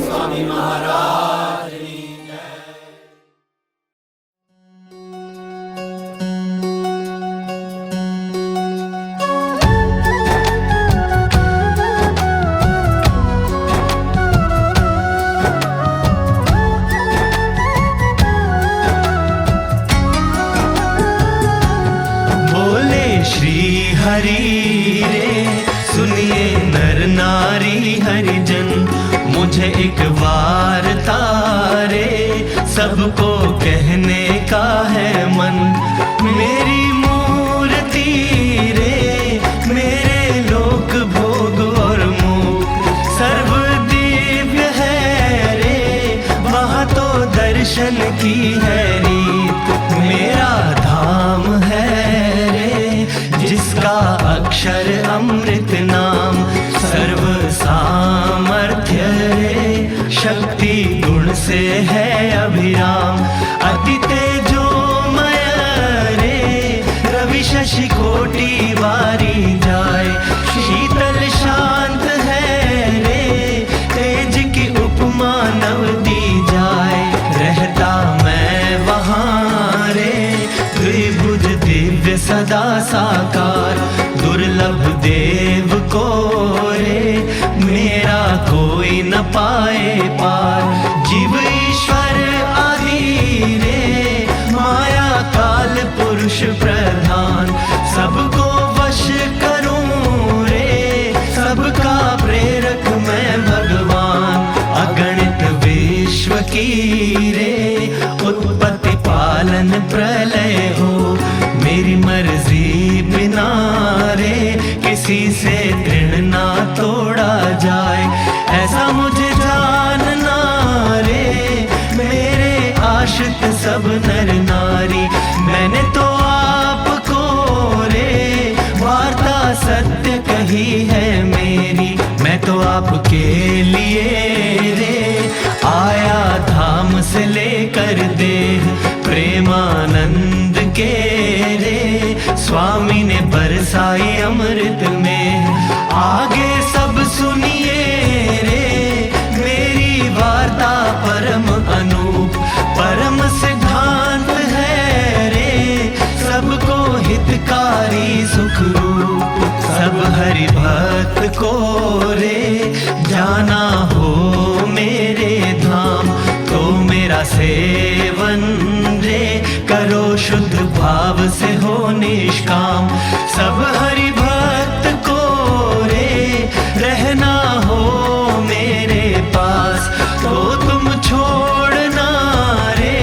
स्वामी महाराज। हरि रे सुनिए नर नारी हरिजन, मुझे एक वार्ता रे सबको कहने का है मन। मेरी मूर्ति रे मेरे लोक भोग और मोक्ष सर्व दिव्य है रे, वहाँ तो दर्शन की है रीत। मेरा धाम है जिसका अक्षर अमृत नाम, सर्व सामर्थ्य रे शक्ति गुण से है अभिराम। अति तेजोमय रे रवि शशि कोटि वारी जाए, शीतल शांत है रे तेज की उपमा नव दी जाए। रहता मैं वहाँ रे द्विभुज दिव्य सदा साकार, दुर्लभ देव को रे मेरा कोई न पाए पार। जीव ईश्वर आदि रे माया काल पुरुष प्रधान, सबको वश करूं रे सबका प्रेरक मैं भगवान। अगणित विश्व की रे उत्पत्ति पालन प्रलय हो, मेरी मर्जी बिना रे किसी से तृण ना तोड़ा जाए। ऐसा मुझे जानना रे मेरे आश्रित सब नर नारी, मैंने तो आपको रे वार्ता सत्य कही है मेरी। मैं तो आपके लिए रे आया धाम से लेकर देह, प्रेमानंद के रे स्वामी ने बरसाई अमृत में। आगे सब सुनिए रे मेरी वार्ता परम अनूप, परम सिद्धांत है रे सबको हितकारी सुखरूप। सब हरि भक्त को रे जाना हो मेरे धाम, तो मेरा सेवन रे करो शुद्ध भाव से हो निष्काम। सब हरि भक्त को रे रहना हो मेरे पास, तो तुम छोड़ना रे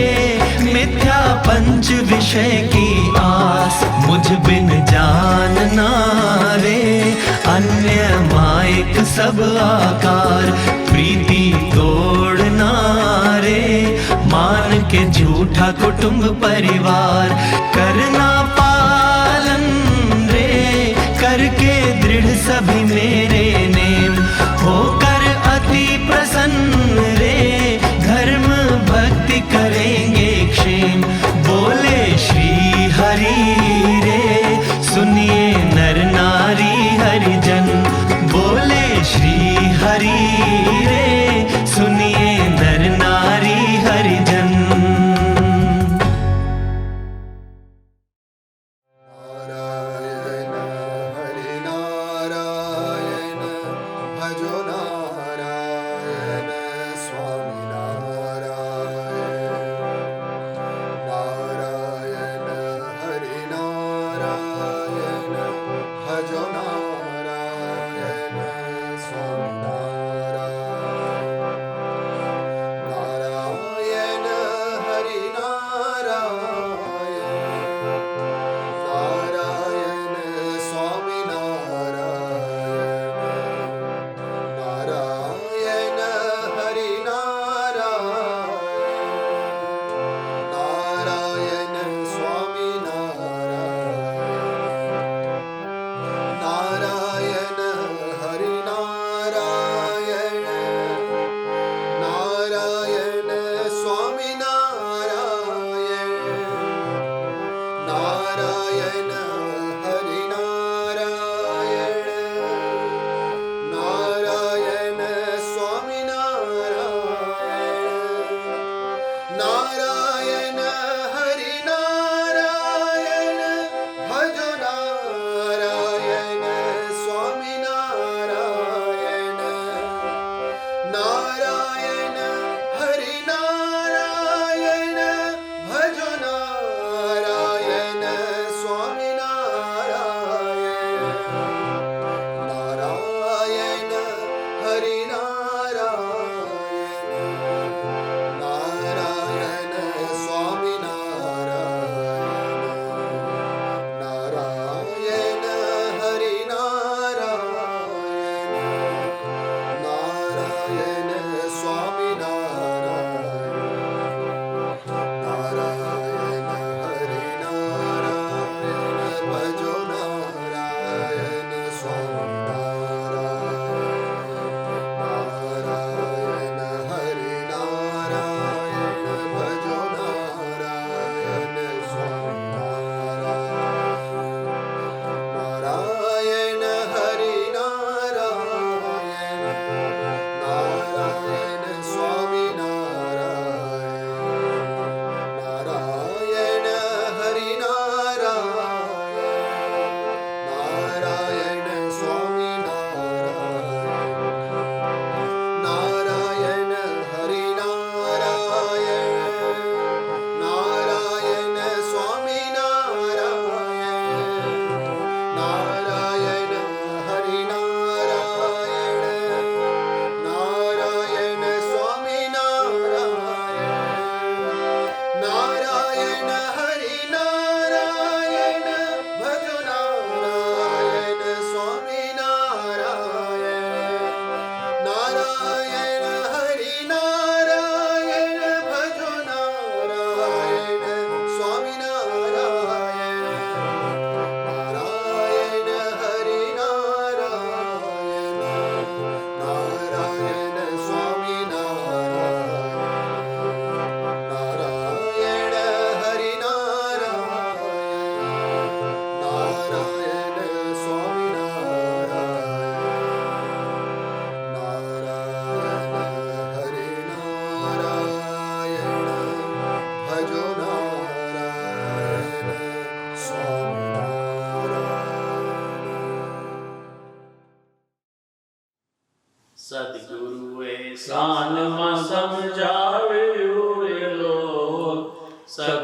मिथ्या पंच विषय की आस। मुझ बिन जानना रे अन्य मायक सब आकार, प्रीति तोड़ना रे मान के झूठा कुटुंब परिवार। करना पालन रे करके दृढ़ सभी मेरे नेम, होकर अति प्रसन्न रे धर्म भक्ति करेंगे क्षेम। बोले श्री हरि रे सुनिए नर नारी हरिजन, बोले श्री हरि रे सुनिए नर नारी हरिजन। नारायण हरि नारायण भजो नारायण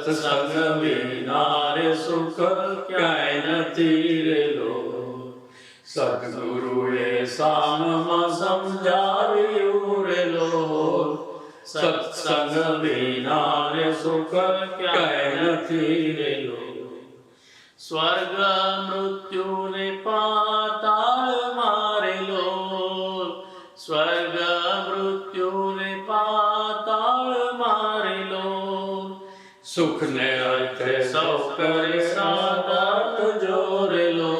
સત્સંગ વિના સુખ ક્યાંય નથી રેલો. સદગુરુએ સાનમાં સમજાવ્યું રેલો. સત્સંગ વિના સુખ ક્યાંય નથી રેલો. સ્વર્ગ મૃત્યુને પાતાળ મારેલો. સ્વર્ગ મૃત્યુને પાતાળ મારેલો. સુખને અર્થે સૌ કરે સાદાત જોરેલો.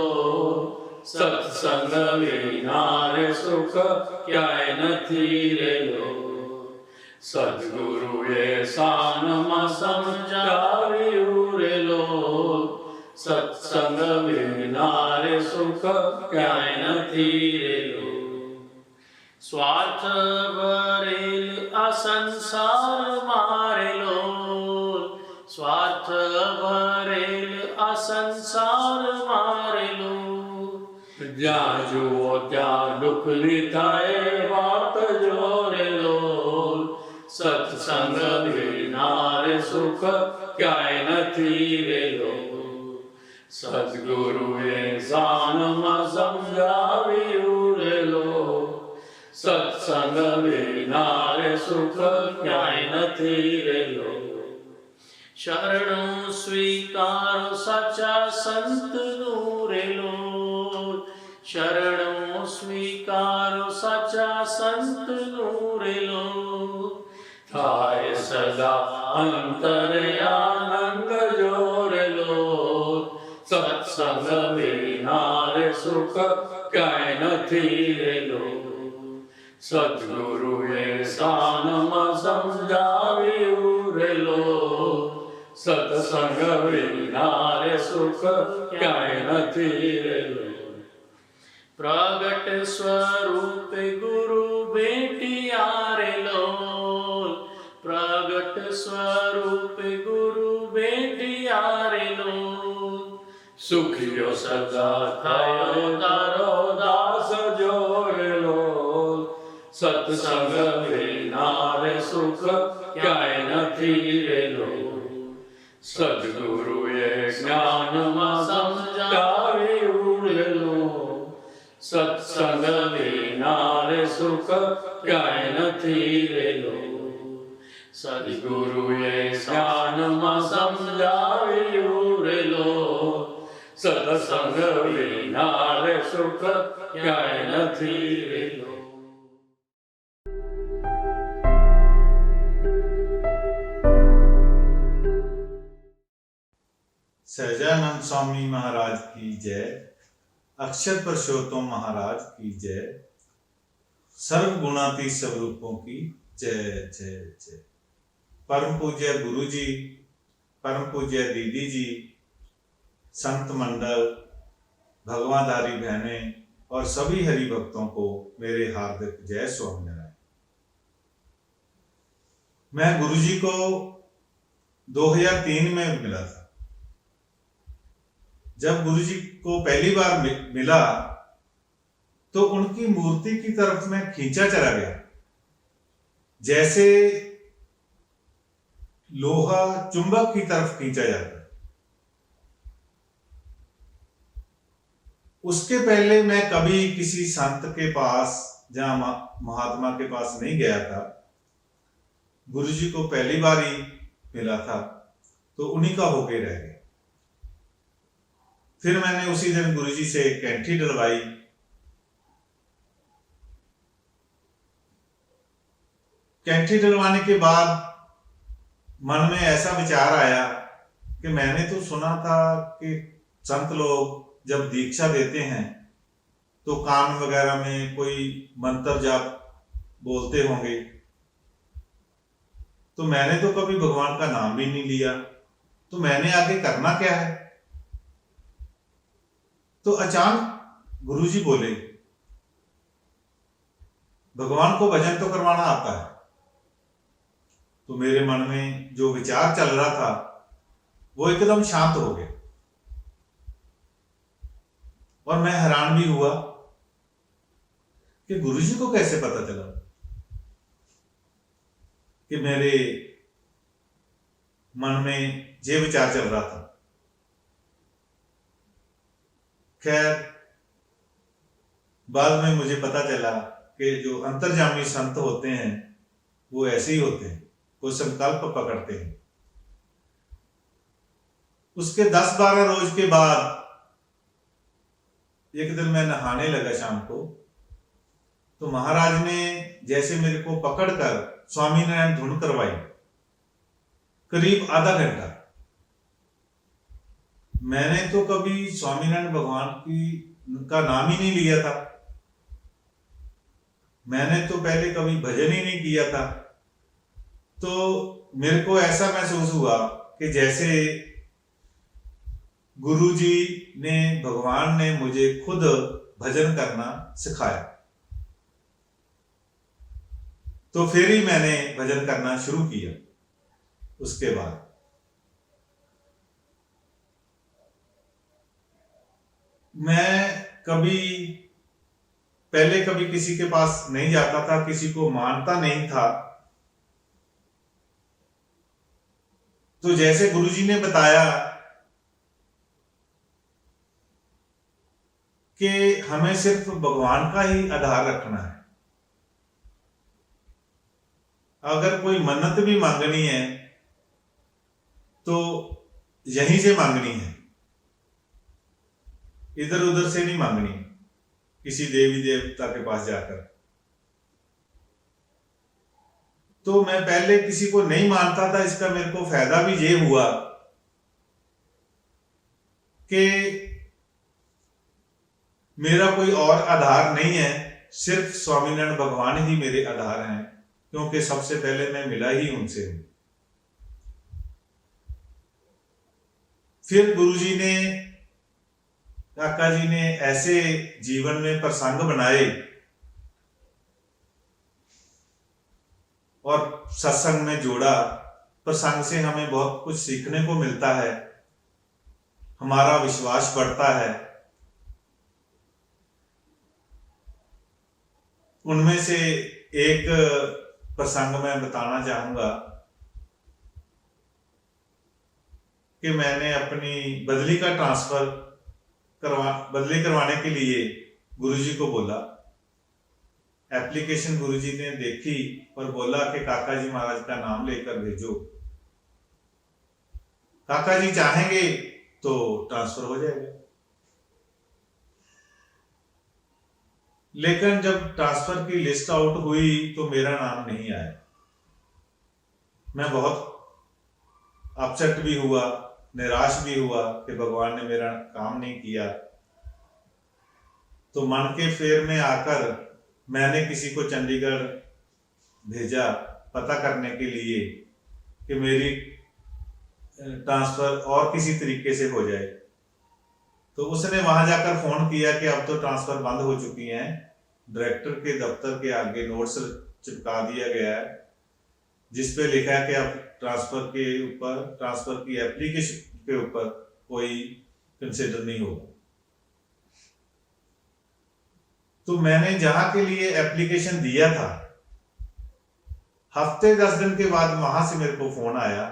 સત્સંગ વિના સુખ ક્યાંય નથી રેલો. સદગુરુએ સાનમાં સમજાવ્યું રેલો. સત્સંગ વિના સુખ ક્યાંય નથી રેલો. સ્વાર્થ ભરેલ આ સંસાર મારેલો. સ્વાર્થ ભરેલ આ સંસાર મારેલો. જ્યાં જુઓ ત્યાં દુઃખ લીધા વાત જોરેલો. સત્સંગ વિના સુખ ક્યાંય નથી રેલો. સદગુરુએ સાનમાં સમજાવ્યું રેલો. સત્સંગ વિના સુખ ક્યાંય નથી રેલો. શરણું સ્વીકારો સાચા સંતનું રેલો. શરણું સ્વીકારો સાચા સંતનું રેલો. થાય સદા અંતરે આનંદ જોરેલો. સત્સંગ વિના સુખ ક્યાંય નથી રેલો. સદગુરુએ સાનમાં સમજાવ્યું રેલો. સત્સંગ વિના સુખ ક્યાંય નથી રેલો. પ્રગટ સ્વરૂપે ગુરુ ભેટિયા રેલો. પ્રગટ સ્વરૂપે ગુરુ ભેટિયા રેલો. સુખિયો સદા થયો તારો દાસ જોરેલો. સત્સંગ વિના સુખ ક્યાંય નથી રેલો. સદગુરુએ જ્ઞાનમાં સમજાવ્યું રેલો. સત્સંગ વિના સુખ ક્યાંય નથી રેલો. સદગુરુએ જ્ઞાનમાં સમજાવ્યું રેલો. સત્સંગ વિના સુખ ક્યાંય નથી રેલો. सहजानंद स्वामी महाराज की जय। अक्षर पुरुषोत्तम महाराज की जय। सर्व गुणातीत स्वरूपों की जय जय जय। परम पूज्य गुरु जी, परम पूज्य दीदी जी, संत मंडल, भगवानधारी बहनें और सभी हरि भक्तों को मेरे हार्दिक जय स्वामीनारायण। मैं गुरु जी को 2003 में मिला था। जब गुरु जी को पहली बार मिला तो उनकी मूर्ति की तरफ मैं खींचा चला गया, जैसे लोहा चुंबक की तरफ खींचा जाता है। उसके पहले मैं कभी किसी संत के पास जहां महात्मा के पास नहीं गया था। गुरु जी को पहली बार ही मिला था तो उन्हीं का होके रह गया। फिर मैंने उसी दिन गुरु जी से कैंठी डलवाई। कैंठी डलवाने के बाद मन में ऐसा विचार आया कि मैंने तो सुना था कि संत लोग जब दीक्षा देते हैं तो कान वगैरह में कोई मंत्र जाप बोलते होंगे, तो मैंने तो कभी भगवान का नाम भी नहीं लिया, तो मैंने आगे करना क्या है। तो अचानक गुरुजी बोले, भगवान को भजन तो करवाना आता है। तो मेरे मन में जो विचार चल रहा था वो एकदम शांत हो गया और मैं हैरान भी हुआ कि गुरुजी को कैसे पता चला कि मन में ये विचार चल रहा था। खैर बाद में मुझे पता चला कि जो अंतर्जामी संत होते हैं वो ऐसे ही होते हैं, वो संकल्प पकड़ते हैं। उसके 10-12 रोज के बाद एक दिन मैं नहाने लगा शाम को, तो महाराज ने जैसे मेरे को पकड़कर स्वामीनारायण धुन करवाई, करीब आधा घंटा। मैंने तो कभी स्वामीनारायण भगवान का नाम ही नहीं लिया था, मैंने तो पहले कभी भजन ही नहीं किया था। तो मेरे को ऐसा महसूस हुआ कि जैसे गुरुजी ने, भगवान ने मुझे खुद भजन करना सिखाया। तो फिर ही मैंने भजन करना शुरू किया। उसके बाद मैं पहले कभी किसी के पास नहीं जाता था, किसी को मानता नहीं था। तो जैसे गुरुजी ने बताया कि हमें सिर्फ भगवान का ही आधार रखना है, अगर कोई मन्नत भी मांगनी है तो यहीं से मांगनी है, इधर उधर से नहीं मांगनी, किसी देवी देवता के पास जाकर। तो मैं पहले किसी को नहीं मानता था। इसका मेरे को फायदा भी ये हुआ कि मेरा कोई और आधार नहीं है, सिर्फ स्वामीनारायण भगवान ही मेरे आधार हैं, क्योंकि सबसे पहले मैं मिला ही उनसे हूं। फिर गुरुजी ने, काका जी ने ऐसे जीवन में प्रसंग बनाए और सत्संग में जोड़ा। प्रसंग से हमें बहुत कुछ सीखने को मिलता है, हमारा विश्वास बढ़ता है। उनमें से एक प्रसंग मैं बताना चाहूंगा कि मैंने अपनी बदली करवाने के लिए गुरुजी को बोला। एप्लीकेशन गुरुजी ने देखी और बोला कि काका जी महाराज का नाम लेकर भेजो, काका जी चाहेंगे तो ट्रांसफर हो जाएगा। लेकिन जब ट्रांसफर की लिस्ट आउट हुई तो मेरा नाम नहीं आया। मैं बहुत अपसेट भी हुआ, निराश भी हुआ कि भगवान ने मेरा काम नहीं किया। तो मन के फेर में आकर मैंने किसी को चंडीगढ़ भेजा पता करने के लिए कि मेरी ट्रांसफर और किसी तरीके से हो जाए। तो उसने वहां जाकर फोन किया कि अब तो ट्रांसफर बंद हो चुकी हैं, डायरेक्टर के दफ्तर के आगे नोट्स चिपका दिया गया है जिस पे लिखा है कि अब ट्रांसफर की एप्लीकेशन के ऊपर कोई कंसिडर नहीं होगा। तो मैंने जहां के लिए एप्लीकेशन दिया था, हफ्ते 10 दिन के बाद वहां से मेरे को फोन आया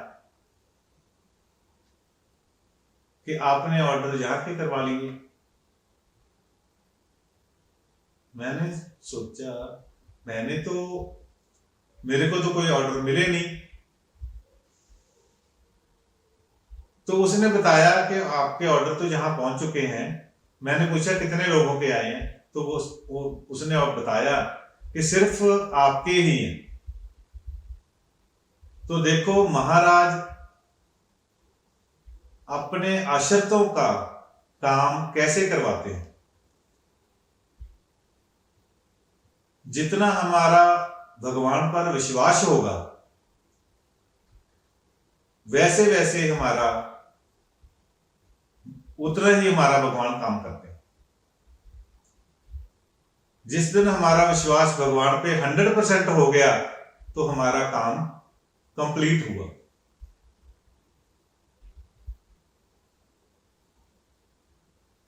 कि आपने ऑर्डर यहाँ के करवा लिए। मैंने सोचा मेरे को तो कोई ऑर्डर मिले नहीं। तो उसने बताया कि आपके ऑर्डर तो जहां पहुंच चुके हैं। मैंने पूछा कितने लोगों के आए हैं, तो उसने बताया कि सिर्फ आपके ही हैं। तो देखो महाराज अपने आश्रितों का काम कैसे करवाते हैं। जितना हमारा भगवान पर विश्वास होगा वैसे वैसे उतना ही हमारा भगवान काम करते हैं। जिस दिन हमारा विश्वास भगवान पे 100% हो गया तो हमारा काम कंप्लीट हुआ।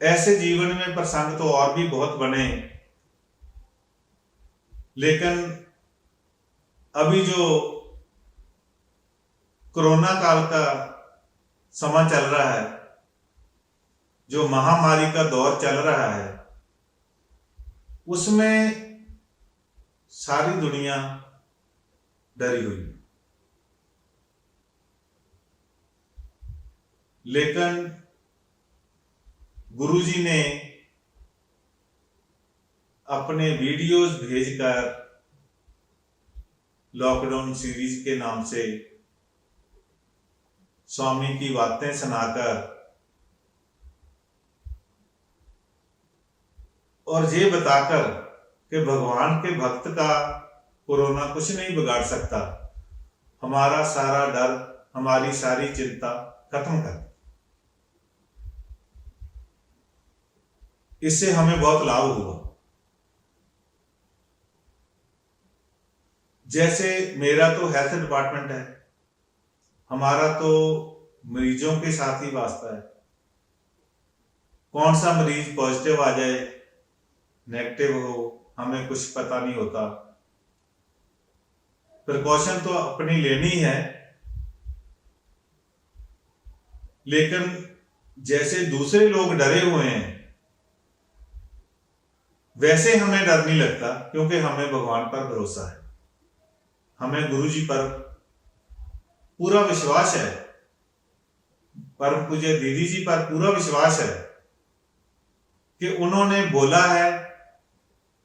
ऐसे जीवन में प्रसंग तो और भी बहुत बने, लेकिन अभी जो कोरोना काल का समय चल रहा है, जो महामारी का दौर चल रहा है, उसमें सारी दुनिया डरी हुई है। लेकिन गुरुजी ने अपने वीडियोस भेजकर लॉकडाउन सीरीज के नाम से स्वामी की बातें सुनाकर और ये बताकर कि भगवान के भक्त का कोरोना कुछ नहीं बिगाड़ सकता, हमारा सारा डर, हमारी सारी चिंता खत्म कर, इससे हमें बहुत लाभ हुआ। जैसे मेरा तो हेल्थ डिपार्टमेंट है, हमारा तो मरीजों के साथ ही वास्ता है। कौन सा मरीज पॉजिटिव आ जाए, नेगेटिव हो, हमें कुछ पता नहीं होता। प्रिकॉशन तो अपनी लेनी है, लेकिन जैसे दूसरे लोग डरे हुए हैं वैसे हमें डर नहीं लगता, क्योंकि हमें भगवान पर भरोसा है, हमें गुरु जी पर पूरा विश्वास है, परम पूज्य दीदी जी पर पूरा विश्वास है कि उन्होंने बोला है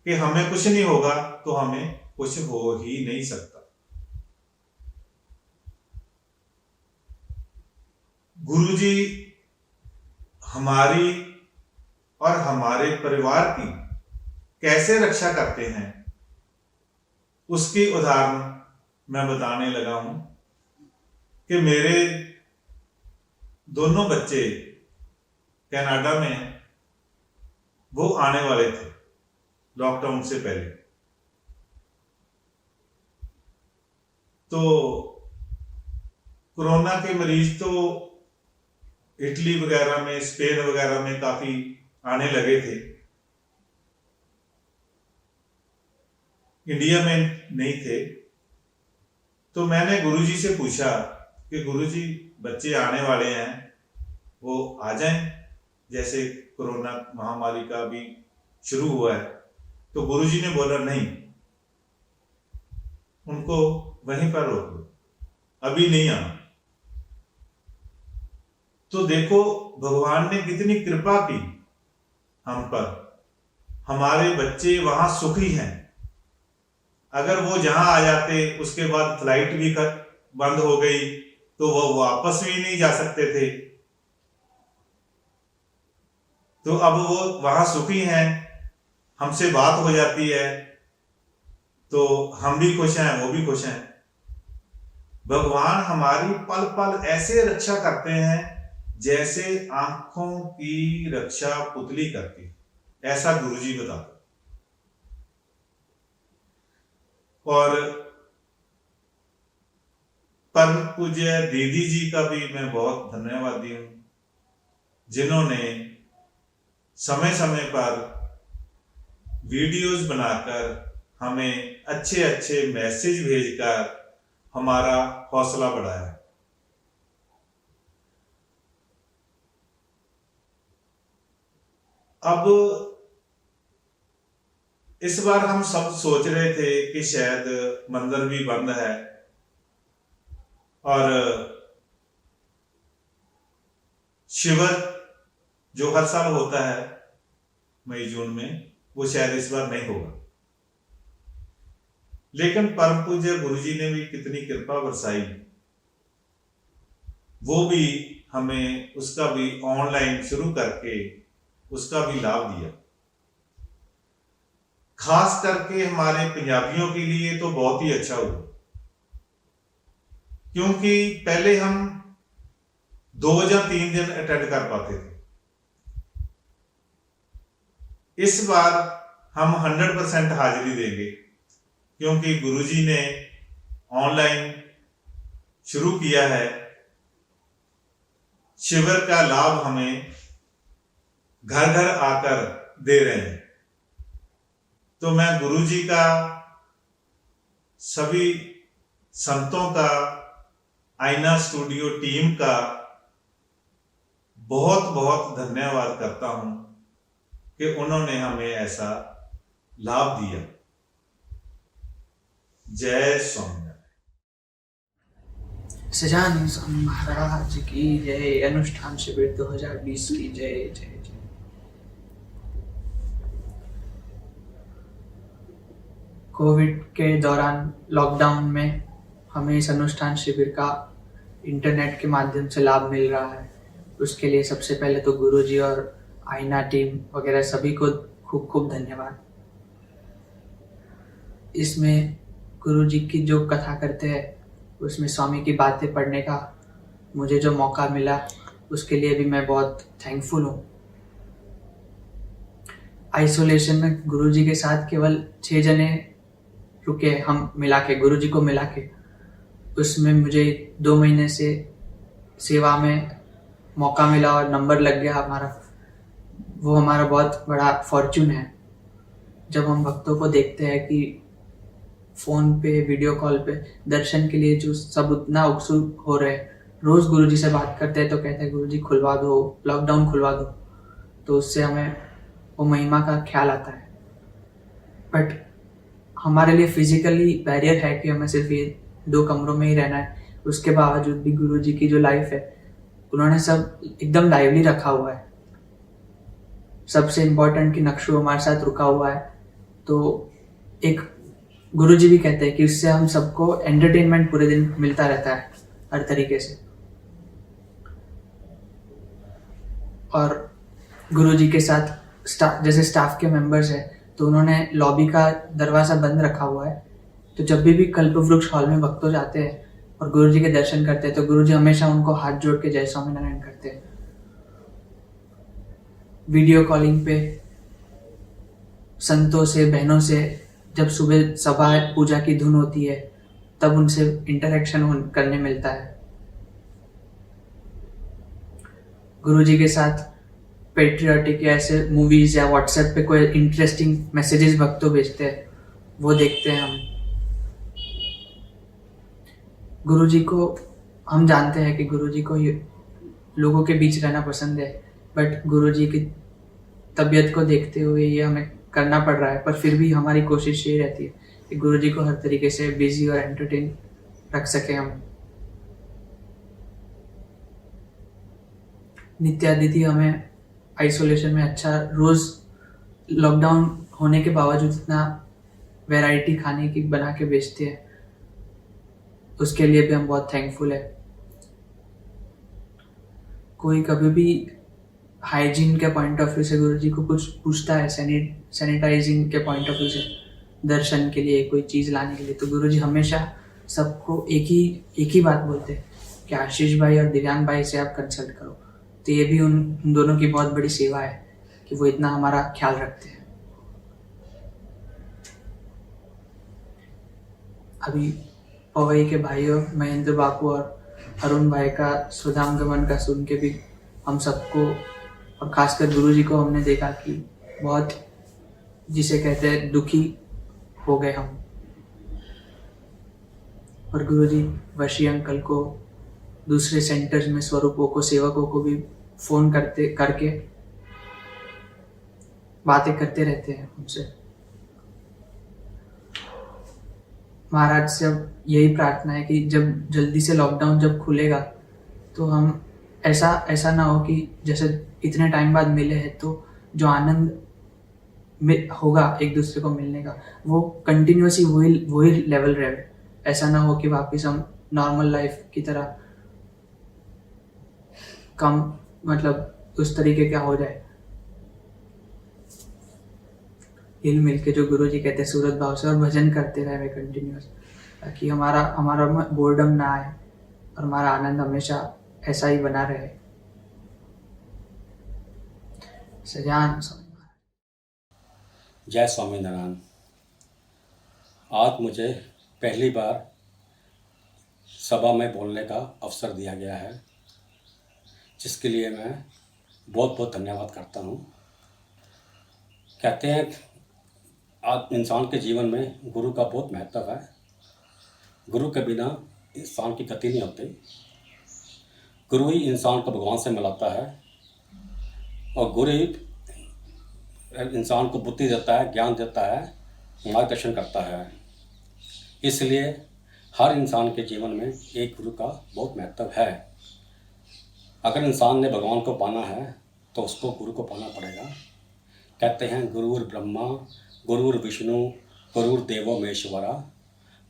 कि हमें कुछ नहीं होगा, तो हमें कुछ हो ही नहीं सकता। गुरु जी हमारी और हमारे परिवार की कैसे रक्षा करते हैं, उसकी उदाहरण मैं बताने लगा हूं कि मेरे दोनों बच्चे कनाडा में हैं, वो आने वाले थे लॉकडाउन से पहले। तो कोरोना के मरीज तो इटली वगैरह में, स्पेन वगैरह में काफी आने लगे थे, इंडिया में नहीं थे। तो मैंने गुरुजी से पूछा कि गुरुजी बच्चे आने वाले हैं, वो आ जाएं, जैसे कोरोना महामारी का भी शुरू हुआ है। तो गुरुजी ने बोला नहीं, उनको वहीं पर रोक लो, अभी नहीं आना। तो देखो भगवान ने कितनी कृपा की हम पर, हमारे बच्चे वहां सुखी हैं। अगर वो जहां आ जाते, उसके बाद फ्लाइट भी बंद हो गई, तो वो वापस भी नहीं जा सकते थे। तो अब वो वहां सुखी हैं, हमसे बात हो जाती है, तो हम भी खुश हैं, वो भी खुश हैं। भगवान हमारी पल पल ऐसे रक्षा करते हैं जैसे आंखों की रक्षा पुतली करती, ऐसा गुरुजी बताते। और परम पूज्य दीदी जी का भी मैं बहुत धन्यवादी हूं, जिन्होंने समय समय पर वीडियोस बनाकर हमें अच्छे अच्छे मैसेज भेजकर हमारा हौसला बढ़ाया। अब इस बार हम सब सोच रहे थे कि शायद मंदिर भी बंद है और शिविर जो हर साल होता है मई जून में, वो शायद इस बार नहीं होगा। लेकिन परम पूज्य गुरुजी ने भी कितनी कृपा बरसाई, वो भी हमें उसका भी ऑनलाइन शुरू करके उसका भी लाभ दिया। खास करके हमारे पंजाबियों के लिए तो बहुत ही अच्छा हुआ, क्योंकि पहले हम 2 या 3 दिन अटेंड कर पाते थे। इस बार हम 100% हाजिरी देंगे, क्योंकि गुरुजी ने ऑनलाइन शुरू किया है। शिविर का लाभ हमें घर घर आकर दे रहे हैं। तो मैं गुरुजी का, सभी संतों का आईना स्टूडियो टीम का बहुत बहुत धन्यवाद करता हूं कि उन्होंने हमें ऐसा लाभ दिया। जय स्वामी। सजानंद स्वामी महाराज की जय। अनुष्ठान शिविर 2020 की जय जय जय। कोविड के दौरान लॉकडाउन में हमें इस अनुष्ठान शिविर का इंटरनेट के माध्यम से लाभ मिल रहा है। उसके लिए सबसे पहले तो गुरुजी और आईना टीम वगैरह सभी को खूब खूब धन्यवाद। इसमें गुरुजी की जो कथा करते हैं उसमें स्वामी की बातें पढ़ने का मुझे जो मौका मिला उसके लिए भी मैं बहुत थैंकफुल हूँ। आइसोलेशन में गुरुजी के साथ केवल 6 जने रुके हम मिला के, गुरुजी को मिला के। उसमें मुझे 2 महीने से सेवा में मौका मिला और नंबर लग गया हमारा। वो हमारा बहुत बड़ा फॉर्चून है। जब हम भक्तों को देखते हैं कि फ़ोन पे, वीडियो कॉल पे दर्शन के लिए जो सब उतना उत्सुक हो रहे हैं, रोज़ गुरुजी से बात करते हैं तो कहते हैं गुरुजी खुलवा दो, लॉकडाउन खुलवा दो, तो उससे हमें वो महिमा का ख्याल आता है। बट हमारे लिए फिजिकली बैरियर है कि हमें सिर्फ ये 2 कमरों में ही रहना है। उसके बावजूद भी गुरुजी की जो लाइफ है उन्होंने सब एकदम लाइवली रखा हुआ है। सबसे इम्पोर्टेंट कि नक्शु हमारे साथ रुका हुआ है। तो एक गुरुजी भी कहते हैं कि उससे हम सबको एंटरटेनमेंट पूरे दिन मिलता रहता है हर तरीके से। और गुरुजी के साथ जैसे स्टाफ के मेंबर्स हैं तो उन्होंने लॉबी का दरवाज़ा बंद रखा हुआ है। तो जब भी कल्पवृक्ष हॉल में भक्त जाते हैं और गुरुजी के दर्शन करते हैं तो गुरुजी हमेशा उनको हाथ जोड़ के जय स्वामीनारायण करते हैं। वीडियो कॉलिंग पे संतों से, बहनों से जब सुबह सभा पूजा की धुन होती है तब उनसे इंटरेक्शन करने मिलता है। गुरुजी के साथ पेट्रियाटिक या ऐसे मूवीज या व्हाट्सएप पे कोई इंटरेस्टिंग मैसेजेस भक्तों भेजते हैं, वो देखते हैं हम। गुरुजी को हम जानते हैं कि गुरुजी को लोगों के बीच रहना पसंद है, बट गुरुजी की तबीयत को देखते हुए ये हमें करना पड़ रहा है। पर फिर भी हमारी कोशिश ये रहती है कि गुरुजी को हर तरीके से बिजी और एंटरटेन रख सके हम। नित्या दीदी हमें आइसोलेशन में अच्छा रोज़ लॉकडाउन होने के बावजूद इतना वैरायटी खाने की बना के बेचते हैं, उसके लिए भी हम बहुत थैंकफुल है। कोई कभी भी हाइजीन के पॉइंट ऑफ व्यू से गुरुजी को कुछ पूछता है, सैनिटाइजिंग के पॉइंट ऑफ व्यू से दर्शन के लिए कोई चीज़ लाने के लिए, तो गुरुजी हमेशा सबको एक ही बात बोलते हैं कि आशीष भाई और दिव्यांग भाई से आप कंसल्ट करो। तो ये भी उन दोनों की बहुत बड़ी सेवा है कि वो इतना हमारा ख्याल रखते हैं। अभी पवई के भाइयों महेंद्र बापू और अरुण भाई का सुधामगमन का सुन के भी हम सबको और खासकर गुरुजी को हमने देखा कि बहुत, जिसे कहते हैं, दुखी हो गए हम। और गुरुजी वशी अंकल को, दूसरे सेंटर्स में स्वरूपों को, सेवकों को भी फोन करके बातें करते रहते हैं उनसे। महाराज से अब यही प्रार्थना है कि जब जल्दी से लॉकडाउन जब खुलेगा तो हम ऐसा ना हो कि जैसे इतने टाइम बाद मिले हैं तो जो आनंद होगा एक दूसरे को मिलने का वो कंटिन्यूअसली वही लेवल रहे। ऐसा ना हो कि वापस हम नॉर्मल लाइफ की तरह कम, मतलब उस तरीके का हो जाए। हिल मिल के जो गुरुजी कहते हैं सूरत भाव से और भजन करते रहे कंटिन्यूअस, ताकि हमारा बोर्डम ना आए और हमारा आनंद हमेशा ऐसा ही बना रहे। सजान जय स्वामीनारायण। आज मुझे पहली बार सभा में बोलने का अवसर दिया गया है, जिसके लिए मैं बहुत बहुत धन्यवाद करता हूँ। कहते हैं आज इंसान के जीवन में गुरु का बहुत महत्व है। गुरु के बिना इंसान की गति नहीं होती। गुरु ही इंसान को भगवान से मिलाता है और गुरु ही इंसान को बुद्धि देता है, ज्ञान देता है, मार्गदर्शन करता है। इसलिए हर इंसान के जीवन में एक गुरु का बहुत महत्व है। अगर इंसान ने भगवान को पाना है तो उसको गुरु को पाना पड़ेगा। कहते हैं गुरुर ब्रह्मा गुरुर विष्णु गुरुर देवो महेश्वरा।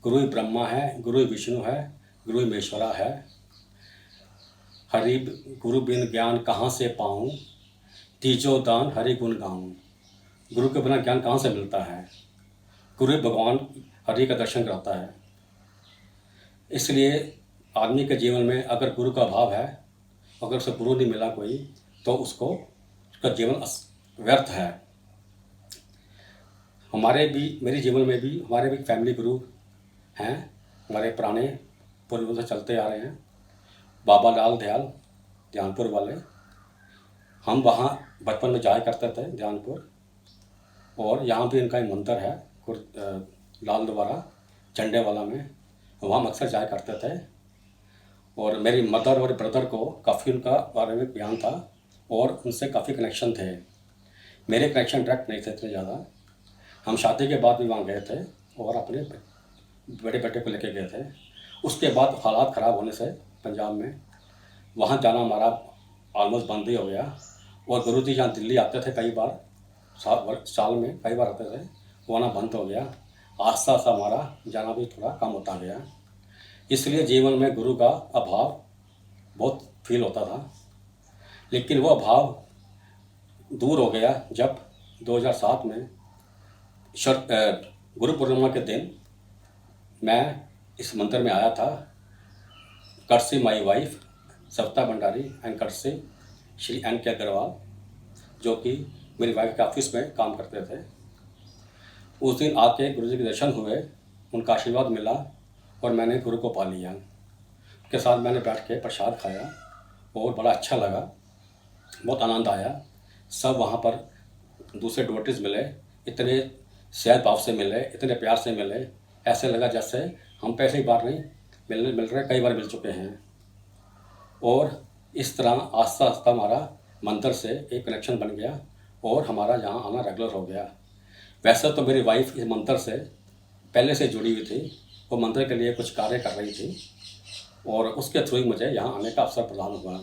गुरु ही ब्रह्मा है, गुरु ही विष्णु है, गुरु ही महेश्वरा है। हरि गुरु बिन ज्ञान कहाँ से पाऊँ, तीजो दान हरि गुण गाऊँ। गुरु के बिना ज्ञान कहाँ से मिलता है? गुरु भगवान हरि का दर्शन कराता है। इसलिए आदमी के जीवन में अगर गुरु का अभाव है, अगर उसे गुरु नहीं मिला कोई, तो उसका जीवन व्यर्थ है। मेरे जीवन में भी हमारे भी फैमिली गुरु हैं, हमारे पुराने पूर्वजों से चलते आ रहे हैं। बाबा लाल दयाल ध्यानपुर वाले, हम वहाँ बचपन में जाया करते थे ध्यानपुर, और यहाँ भी इनका एक मंदिर है लाल द्वारा झंडे वाला में, वहाँ हम अक्सर जाया करते थे। और मेरी मदर और ब्रदर को काफ़ी उनका बारे में ज्ञान था और उनसे काफ़ी कनेक्शन थे। मेरे कनेक्शन डायरेक्ट नहीं थे इतने ज़्यादा। हम शादी के बाद भी वहाँ गए थे और अपने बड़े बेटे को लेके गए थे। उसके बाद हालात ख़राब होने से पंजाब में वहाँ जाना हमारा ऑलमोस्ट बंद ही हो गया। और गुरुजी यहाँ दिल्ली आते थे कई बार, साल में कई बार आते थे, वो आना बंद हो गया। आस्ता आस्ता हमारा जाना भी थोड़ा कम होता गया। इसलिए जीवन में गुरु का अभाव बहुत फील होता था, लेकिन वो अभाव दूर हो गया जब 2007 में गुरु पूर्णिमा के दिन मैं इस मंदिर में आया था। Courtesy my wife Savita Bhandari and courtesy Shri NK Agrawal, जो कि मेरी वाइफ के ऑफिस में काम करते थे। उस दिन आके गुरु जी के दर्शन हुए, उनका आशीर्वाद मिला और मैंने गुरु को पा लिया। उनके साथ मैंने बैठ के प्रसाद खाया और बड़ा अच्छा लगा, बहुत आनंद आया। सब वहाँ पर दूसरे डिवोटीज मिले, इतने सहज भाव से मिले, इतने प्यार से मिले, ऐसे लगा जैसे हम पहली बार नहीं मिल रहे, कई बार मिल चुके हैं। और इस तरह आस्ता आस्ता हमारा मंदिर से एक कनेक्शन बन गया और हमारा यहाँ आना रेगुलर हो गया। वैसे तो मेरी वाइफ इस मंदिर से पहले से जुड़ी हुई थी, वो मंदिर के लिए कुछ कार्य कर रही थी और उसके थ्रू ही मुझे यहाँ आने का अवसर प्रदान हुआ।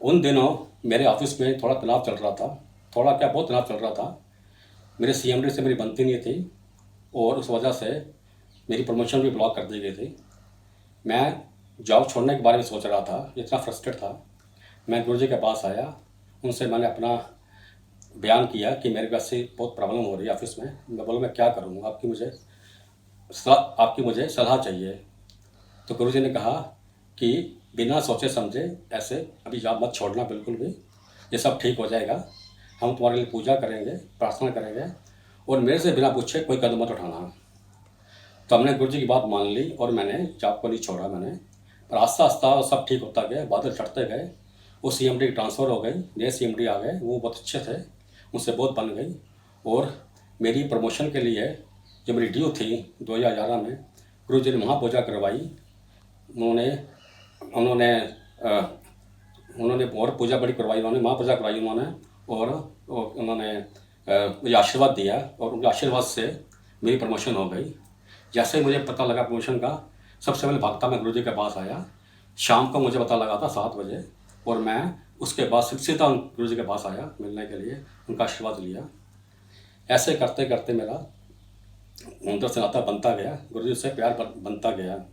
उन दिनों मेरे ऑफिस में थोड़ा तनाव चल रहा था, थोड़ा क्या बहुत तनाव चल रहा था। मेरे CMD से मेरी बनती नहीं थी और उस वजह से मेरी प्रमोशन भी ब्लॉक कर दी गई थी। मैं जॉब छोड़ने के बारे में सोच रहा था, इतना फ्रस्ट्रेट था। मैं गुरुजी के पास आया, उनसे मैंने अपना बयान किया कि मेरे पास से बहुत प्रॉब्लम हो रही है ऑफिस में। मैं बोला मैं क्या करूँ, आपकी मुझे सलाह चाहिए। तो गुरुजी ने कहा कि बिना सोचे समझे ऐसे अभी जॉब मत छोड़ना बिल्कुल भी, ये सब ठीक हो जाएगा, हम तुम्हारे लिए पूजा करेंगे, प्रार्थना करेंगे और मेरे से बिना पूछे कोई कदम मत उठाना। तो हमने गुरुजी की बात मान ली और मैंने जॉब को नहीं छोड़ा मैंने। पर आस्ता आस्ता सब ठीक होता गया, बादल चढ़ते गए। वो CMD की ट्रांसफ़र हो गई, नए CMD आ गए, वो बहुत अच्छे थे, उनसे बहुत बन गई। और मेरी प्रमोशन के लिए जो मेरी ड्यू थी 2011 में गुरुजी ने महापूजा करवाई। उन्होंने और पूजा बड़ी करवाई, उन्होंने महापूजा करवाई उन्होंने, और उन्होंने मुझे आशीर्वाद दिया और उनके आशीर्वाद से मेरी प्रमोशन हो गई। जैसे ही मुझे पता लगा प्रमोशन का, सबसे पहले भागता मैं गुरुजी के पास आया। शाम को मुझे पता लगा था 7 बजे, और मैं उसके बाद सीधा गुरुजी के पास आया मिलने के लिए, उनका आशीर्वाद लिया। ऐसे करते करते मेरा मंदिर से नाता बनता गया, गुरुजी से प्यार बनता गया,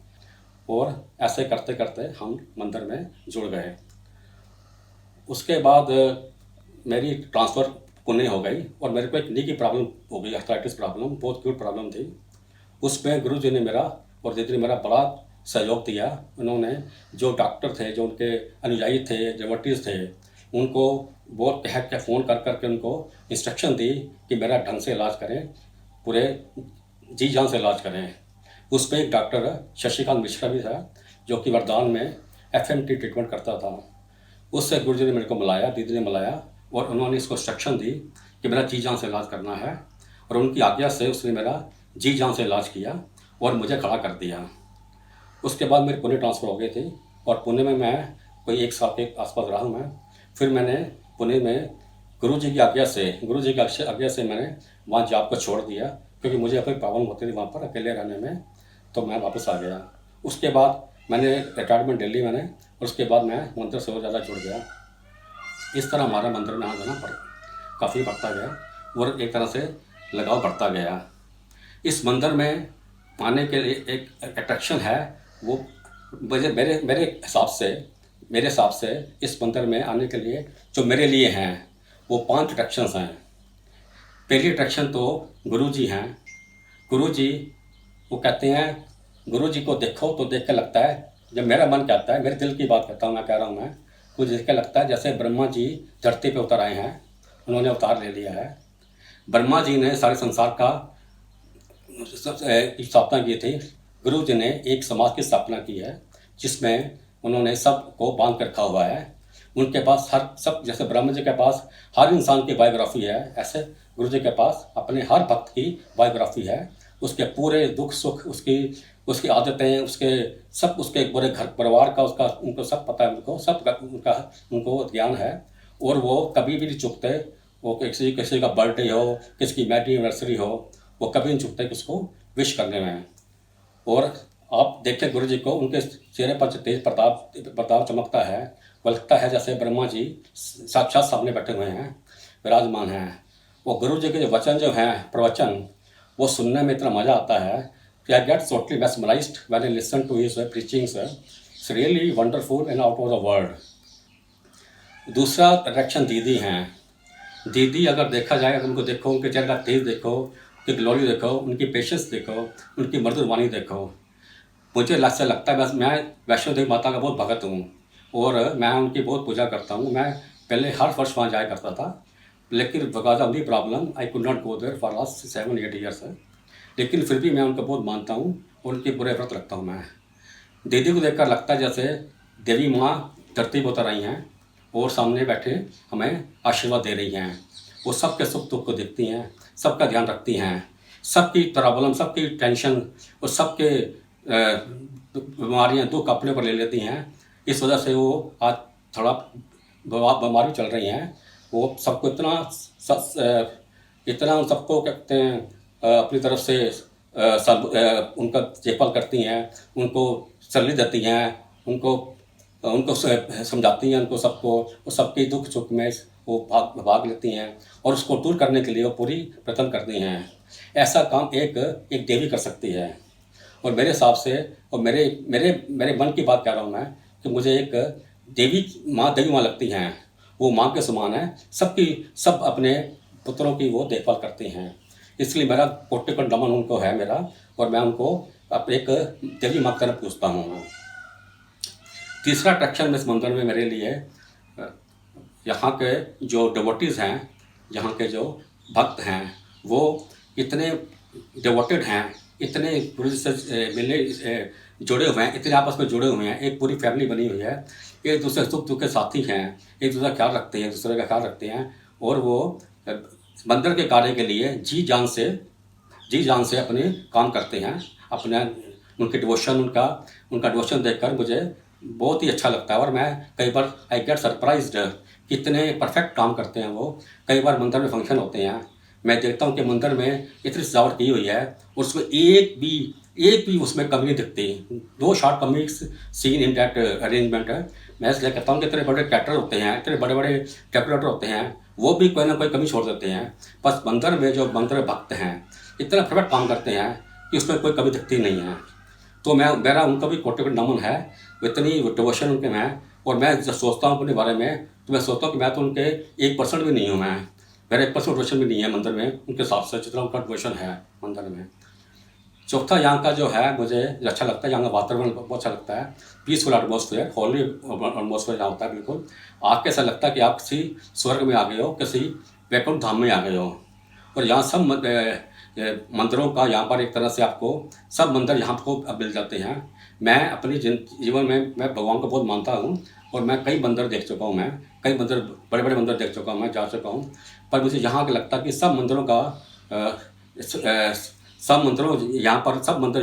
और ऐसे करते करते हम मंदिर में जुड़ गए। उसके बाद मेरी ट्रांसफ़र पुणे हो गई और मेरे को एक नी की प्रॉब्लम हो गई, आर्थराइटिस प्रॉब्लम, बहुत क्यूट प्रॉब्लम थी। उसमें गुरुजी ने मेरा और दीदी ने मेरा बड़ा सहयोग दिया। उन्होंने जो डॉक्टर थे, जो उनके अनुयायी थे, डिवोटीज थे, उनको बहुत कह के फ़ोन कर करके उनको इंस्ट्रक्शन दी कि मेरा ढंग से इलाज करें, पूरे जी जान से इलाज करें। उस पर एक डॉक्टर शशिकांत मिश्रा भी था, जो कि वरदान में FMT ट्रीटमेंट करता था। उससे गुरुजी ने मेरे को मिलाया, दीदी ने मिलाया, और उन्होंने इसको इंस्ट्रक्शन दी कि मेरा जी जान से इलाज करना है। और उनकी आज्ञा से उसने मेरा जी जान से इलाज किया और मुझे खड़ा कर दिया। उसके बाद मेरे पुणे ट्रांसफ़र हो गई थी और पुणे में मैं कोई 1 साल के आसपास रहा हूँ मैं। फिर मैंने पुणे में गुरुजी की आज्ञा से मैंने वहाँ जॉब को छोड़ दिया, क्योंकि मुझे अपनी प्रॉब्लम होती थी वहाँ पर अकेले रहने में, तो मैं वापस आ गया। उसके बाद मैंने रिटायरमेंट ले ली मैंने, और उसके बाद मैं मंदिर से और ज़्यादा जुड़ गया। इस तरह हमारा मंदिर में आना जाना काफ़ी बढ़ता गया और एक तरह से लगाव बढ़ता गया। इस मंदिर में आने के लिए एक अट्रैक्शन है, वो मेरे हिसाब से इस मंदिर में आने के लिए जो मेरे लिए हैं वो 5 अट्रैक्शंस हैं। पहली अट्रैक्शन तो गुरुजी हैं। गुरुजी वो कहते हैं, गुरुजी को देखो तो देख के लगता है, जब मेरा मन कहता है, मेरे दिल की बात कहता हूँ, मैं कह रहा हूँ, मैं कुछ देख के लगता है जैसे ब्रह्मा जी धरती पे उतर आए हैं, उन्होंने अवतार ले लिया है। ब्रह्मा जी ने सारे संसार का स्थापना की थी। गुरु जी ने एक समाज की स्थापना की है जिसमें उन्होंने सबको बांध के रखा हुआ है। उनके पास जैसे ब्रह्मा जी के पास हर इंसान की बायोग्राफी है, ऐसे गुरु जी के पास अपने हर भक्त की बायोग्राफी है। उसके पूरे दुख सुख, उसकी आदतें, उसके पूरे घर परिवार का उनको सब पता है, उनको ज्ञान है। और वो कभी भी नहीं चुकते। वो किसी का बर्थडे हो, किसी की मैरिज एनिवर्सरी हो, वो कभी नहीं चुकते कि उसको विश करने में। और आप देखते गुरु जी को, उनके चेहरे पर जो तेज प्रताप चमकता है, वो लगता है जैसे ब्रह्मा जी साक्षात सामने बैठे हुए हैं, विराजमान हैं। वो गुरु जी के जो वचन जो हैं, प्रवचन, वो सुनने में इतना मज़ा आता है कि I get totally mesmerised when I listen to his preachings. It's really wonderful and out of the world. दूसरा अट्रैक्शन दीदी हैं। दीदी अगर देखा जाए, अगर उनको देखो, उनके चेहरे का तेज देखो, उनकी ग्लोरी देखो, उनकी पेशेंस देखो, उनकी मधुर वाणी देखो, मुझे ऐसा लगता है बस मैं वैष्णो देवी माता का बहुत भगत हूँ और मैं उनकी बहुत पूजा करता हूँ। मैं पहले हर वर्ष वहाँ जाया करता था, लेकिन because of the problem I could not go there for last 7-8 years. लेकिन फिर भी मैं उनको बहुत मानता हूँ और उनके पूरे व्रत रखता हूँ मैं। दीदी को देखकर लगता है जैसे देवी माँ धरती पर उतर आई हैं और सामने बैठे हमें आशीर्वाद दे रही हैं। वो सबके सुख दुख को देखती हैं, सबका ध्यान रखती हैं, सबकी प्रॉब्लम, सबकी टेंशन और सबके बीमारियाँ दुख अपने पर ले लेती हैं। इस वजह से वो आज थोड़ा बीमारी चल रही हैं। वो सबको इतना सबको कहते हैं अपनी तरफ से उनका देखभाल करती हैं, उनको सलाह देती हैं, उनको समझाती हैं, उनको सबके दुख सुख में वो भाग लेती हैं और उसको दूर करने के लिए वो पूरी प्रयत्न करती हैं। ऐसा काम एक देवी कर सकती है। और मेरे हिसाब से, और मेरे मन की बात कह रहा हूँ मैं, कि मुझे एक देवी माँ लगती हैं। वो माँ के समान है, सब अपने पुत्रों की वो देखभाल करती हैं। इसलिए मेरा कोटि-कोटि नमन उनको है मेरा, और मैं उनको एक देवी माँ की तरफ पूछता हूँ। तीसरा अट्रैक्शन इस मंदिर में मेरे लिए यहाँ के जो डिवोटीज़ हैं, यहाँ के जो भक्त हैं, वो इतने डिवोटेड हैं, इतने गुरु जी से जुड़े हुए हैं, इतने आपस में जुड़े हुए हैं, एक पूरी फैमिली बनी हुई है, एक दूसरे सुख दुख के साथी हैं, एक दूसरे का ख्याल रखते हैं, एक दूसरे का ख्याल रखते हैं। और वो मंदिर के कार्य के लिए जी जान से अपने काम करते हैं। अपने उनके डिवोशन, उनका डिवोशन देखकर मुझे बहुत ही अच्छा लगता है। और मैं कई बार आई गेट सरप्राइज्ड, कितने परफेक्ट काम करते हैं वो। कई बार मंदिर में फंक्शन होते हैं, मैं देखता हूँ कि मंदिर में इतनी सजावट की हुई है और उसमें एक भी उसमें कमी नहीं दिखती। दो शॉर्ट कमी सीन इन दैट अरेंजमेंट है। मैं इसलिए कहता हूँ कि इतने बड़े कैटर होते हैं, इतने बड़े बड़े डेकोरेटर होते हैं, वो भी कोई ना कोई कमी छोड़ देते हैं। बस मंदिर में जो मंदिर भक्त हैं इतना परफेक्ट काम करते हैं कि उसमें कोई कमी दिखती नहीं है। तो मेरा उनका भी कोटि-कोटि नमन है, इतनी डिवोशन उनके में। और मैं जब सोचता हूँ अपने बारे में, तो मैं सोचता हूँ कि मैं तो उनके 1% भी नहीं हूँ। मेरा 1% डिवोशन भी नहीं है मंदिर में उनके हिसाब से, जितना उनका डिवोशन है मंदिर में। चौथा यहाँ का जो है मुझे अच्छा लगता है, यहाँ का वातावरण बहुत अच्छा लगता है। पीसफुल एटमॉस्फेयर, हॉली एटमॉस्फेयर यहाँ होता है बिल्कुल। आके ऐसा लगता है कि आप किसी स्वर्ग में आ गए हो, किसी वैकुंठ धाम में आ गए हो। और यहाँ सब मंदिरों का यहाँ पर एक तरह से आपको सब मंदिर यहाँ को अब मिल जाते हैं। मैं अपनी जीवन में मैं भगवान को बहुत मानता हूँ और मैं कई मंदिर देख चुका हूँ। मैं कई मंदिर, बड़े बड़े मंदिर देख चुका हूँ, मैं जा चुका हूँ। पर मुझे यहाँ का लगता है कि सब मंदिर